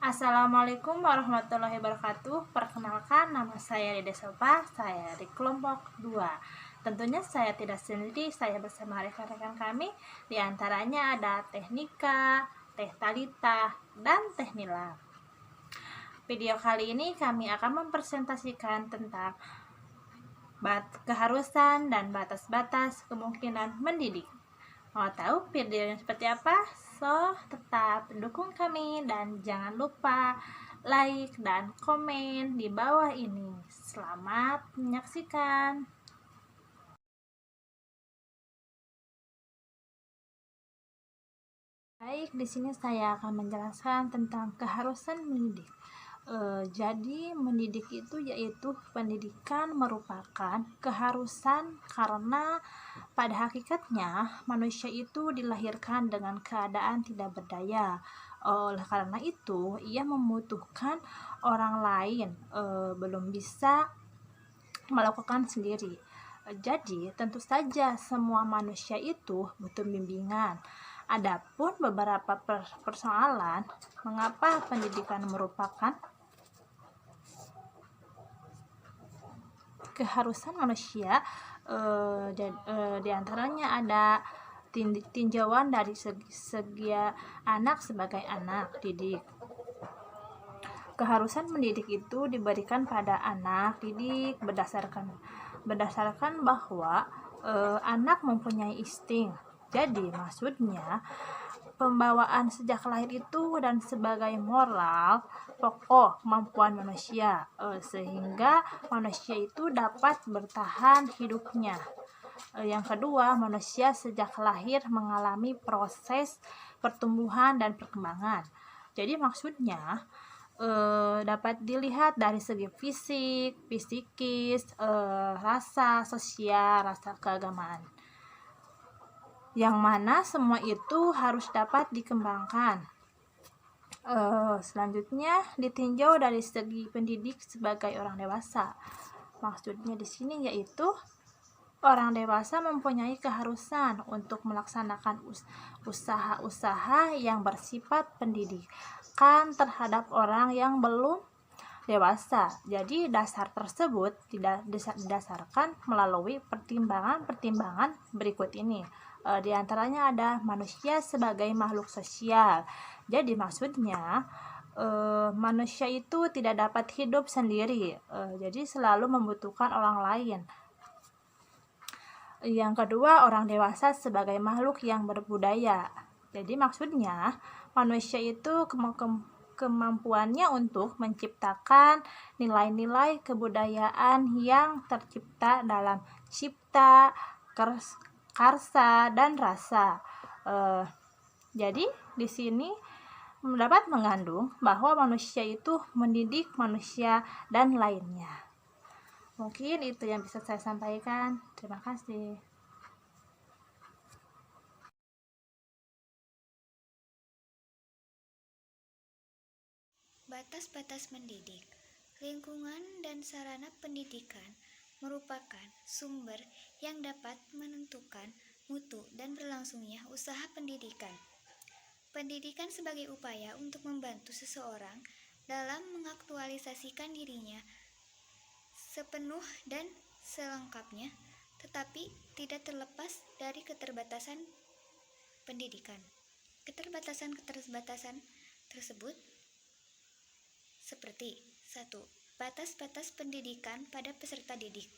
Assalamualaikum warahmatullahi wabarakatuh. Perkenalkan, nama saya Dede Sopa, saya di kelompok 2. Tentunya saya tidak sendiri, saya bersama rekan-rekan kami. Di antaranya ada Teh Nika, Teh Talita, dan Teh Nila. Video kali ini kami akan mempresentasikan tentang keharusan dan batas-batas kemungkinan mendidik. Mau tahu videonya seperti apa? So, tetap dukung kami dan jangan lupa like dan komen di bawah ini. Selamat menyaksikan. Baik, di sini saya akan menjelaskan tentang keharusan mendidik. Jadi mendidik itu yaitu pendidikan merupakan keharusan karena pada hakikatnya manusia itu dilahirkan dengan keadaan tidak berdaya. Oleh karena itu ia membutuhkan orang lain, belum bisa melakukan sendiri. Jadi tentu saja semua manusia itu butuh bimbingan. Adapun beberapa persoalan mengapa pendidikan merupakan keharusan manusia, diantaranya ada tinjauan dari segi anak sebagai anak didik. Keharusan mendidik itu diberikan pada anak didik berdasarkan bahwa anak mempunyai insting. Jadi maksudnya pembawaan sejak lahir itu dan sebagai moral pokok kemampuan manusia, sehingga manusia itu dapat bertahan hidupnya. Yang kedua, manusia sejak lahir mengalami proses pertumbuhan dan perkembangan. Jadi maksudnya dapat dilihat dari segi fisik, psikis, rasa sosial, rasa keagamaan, yang mana semua itu harus dapat dikembangkan. Selanjutnya ditinjau dari segi pendidik sebagai orang dewasa. Maksudnya di sini yaitu orang dewasa mempunyai keharusan untuk melaksanakan usaha-usaha yang bersifat pendidikan terhadap orang yang belum dewasa. Jadi dasar tersebut tidak didasarkan melalui pertimbangan berikut ini. Di antaranya ada manusia sebagai makhluk sosial. Jadi maksudnya manusia itu tidak dapat hidup sendiri, jadi selalu membutuhkan orang lain. Yang kedua, orang dewasa sebagai makhluk yang berbudaya. Jadi maksudnya manusia itu kemampuannya untuk menciptakan nilai-nilai kebudayaan yang tercipta dalam cipta, karsa, dan rasa. Jadi di sini dapat mengandung bahwa manusia itu mendidik manusia dan lainnya. Mungkin itu yang bisa saya sampaikan. Terima kasih. Batas-batas mendidik, lingkungan dan sarana pendidikan merupakan sumber yang dapat menentukan mutu dan berlangsungnya usaha pendidikan. Pendidikan sebagai upaya untuk membantu seseorang dalam mengaktualisasikan dirinya sepenuh dan selengkapnya, tetapi tidak terlepas dari keterbatasan pendidikan. Keterbatasan tersebut seperti 1. Batas-batas pendidikan pada peserta didik.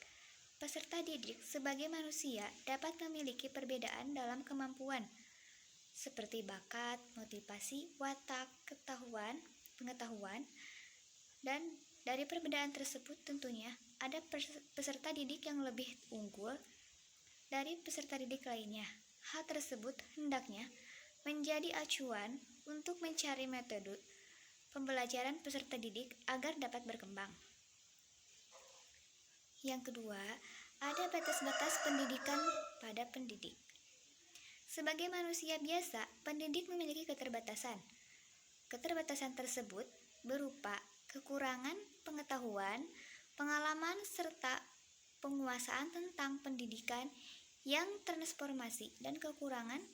Peserta didik sebagai manusia dapat memiliki perbedaan dalam kemampuan, seperti bakat, motivasi, watak, pengetahuan, dan dari perbedaan tersebut tentunya ada peserta didik yang lebih unggul dari peserta didik lainnya. Hal tersebut hendaknya menjadi acuan untuk mencari metode pembelajaran peserta didik agar dapat berkembang. Yang kedua, ada batas-batas pendidikan pada pendidik. Sebagai manusia biasa, pendidik memiliki keterbatasan. Keterbatasan tersebut berupa kekurangan pengetahuan, pengalaman, serta penguasaan tentang pendidikan yang transformasi dan kekurangan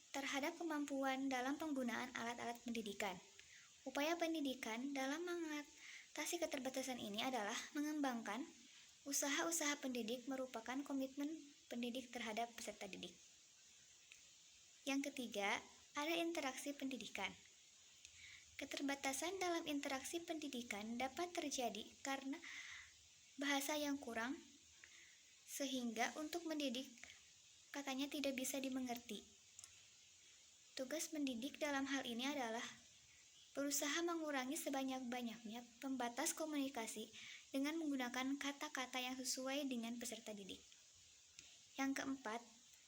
terhadap kemampuan dalam penggunaan alat-alat pendidikan. Upaya pendidikan dalam mengatasi keterbatasan ini adalah mengembangkan usaha-usaha pendidik merupakan komitmen pendidik terhadap peserta didik. Yang ketiga, ada interaksi pendidikan. Keterbatasan dalam interaksi pendidikan dapat terjadi karena bahasa yang kurang, sehingga untuk mendidik katanya tidak bisa dimengerti. Tugas mendidik dalam hal ini adalah berusaha mengurangi sebanyak-banyaknya pembatas komunikasi dengan menggunakan kata-kata yang sesuai dengan peserta didik. Yang keempat,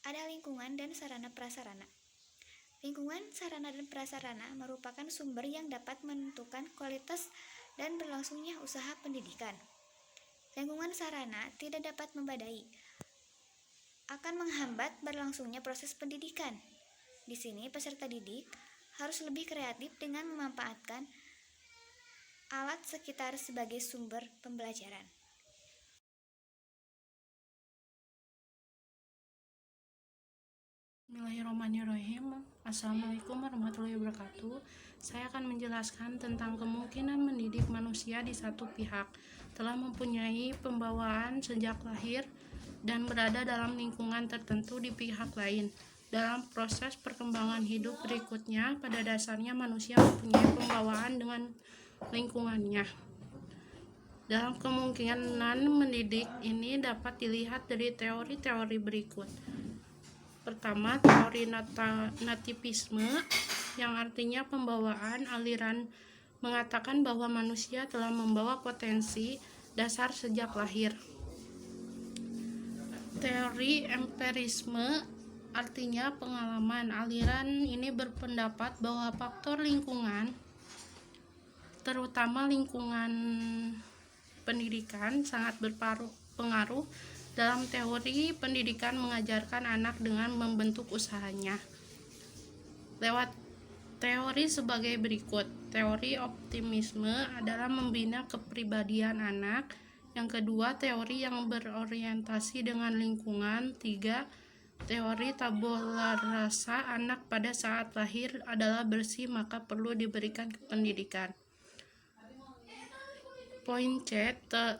ada lingkungan dan sarana prasarana. Lingkungan, sarana, dan prasarana merupakan sumber yang dapat menentukan kualitas dan berlangsungnya usaha pendidikan. Lingkungan sarana tidak dapat membadai, akan menghambat berlangsungnya proses pendidikan. Di sini peserta didik harus lebih kreatif dengan memanfaatkan alat sekitar sebagai sumber pembelajaran. Bismillahirrahmanirrahim. Assalamualaikum warahmatullahi wabarakatuh. Saya akan menjelaskan tentang kemungkinan mendidik manusia di satu pihak telah mempunyai pembawaan sejak lahir dan berada dalam lingkungan tertentu di pihak lain. Dalam proses perkembangan hidup berikutnya, pada dasarnya manusia mempunyai pembawaan dengan lingkungannya. Dalam kemungkinan mendidik ini dapat dilihat dari teori-teori berikut. Pertama, teori nativisme, yang artinya pembawaan aliran, mengatakan bahwa manusia telah membawa potensi dasar sejak lahir. Teori empirisme, artinya pengalaman, aliran ini berpendapat bahwa faktor lingkungan, terutama lingkungan pendidikan, sangat berpengaruh dalam teori pendidikan, mengajarkan anak dengan membentuk usahanya. Lewat teori sebagai berikut. Teori optimisme adalah membina kepribadian anak. Yang kedua, teori yang berorientasi dengan lingkungan. 3. Teori tabula rasa, anak pada saat lahir adalah bersih maka perlu diberikan pendidikan. Poin C,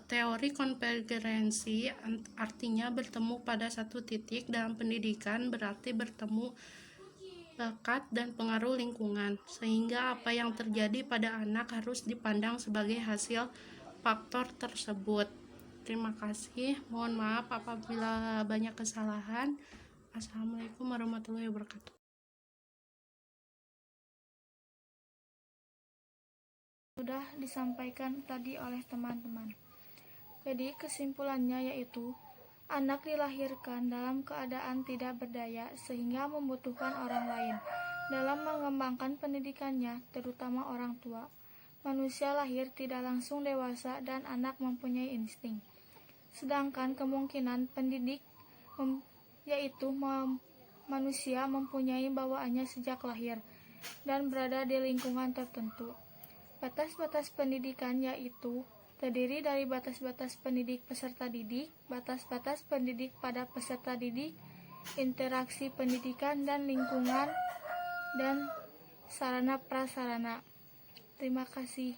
teori konvergensi, artinya bertemu pada satu titik dalam pendidikan, berarti bertemu bakat dan pengaruh lingkungan, sehingga apa yang terjadi pada anak harus dipandang sebagai hasil faktor tersebut. Terima kasih, mohon maaf apabila banyak kesalahan. Assalamualaikum warahmatullahi wabarakatuh. Sudah disampaikan tadi oleh teman-teman. Jadi kesimpulannya yaitu anak dilahirkan dalam keadaan tidak berdaya sehingga membutuhkan orang lain dalam mengembangkan pendidikannya, terutama orang tua. Manusia lahir tidak langsung dewasa dan anak mempunyai insting. Sedangkan kemungkinan pendidik yaitu manusia mempunyai bawaannya sejak lahir dan berada di lingkungan tertentu. Batas-batas pendidikan yaitu terdiri dari batas-batas pendidik peserta didik, batas-batas pendidik pada peserta didik, interaksi pendidikan dan lingkungan, dan sarana prasarana. Terima kasih.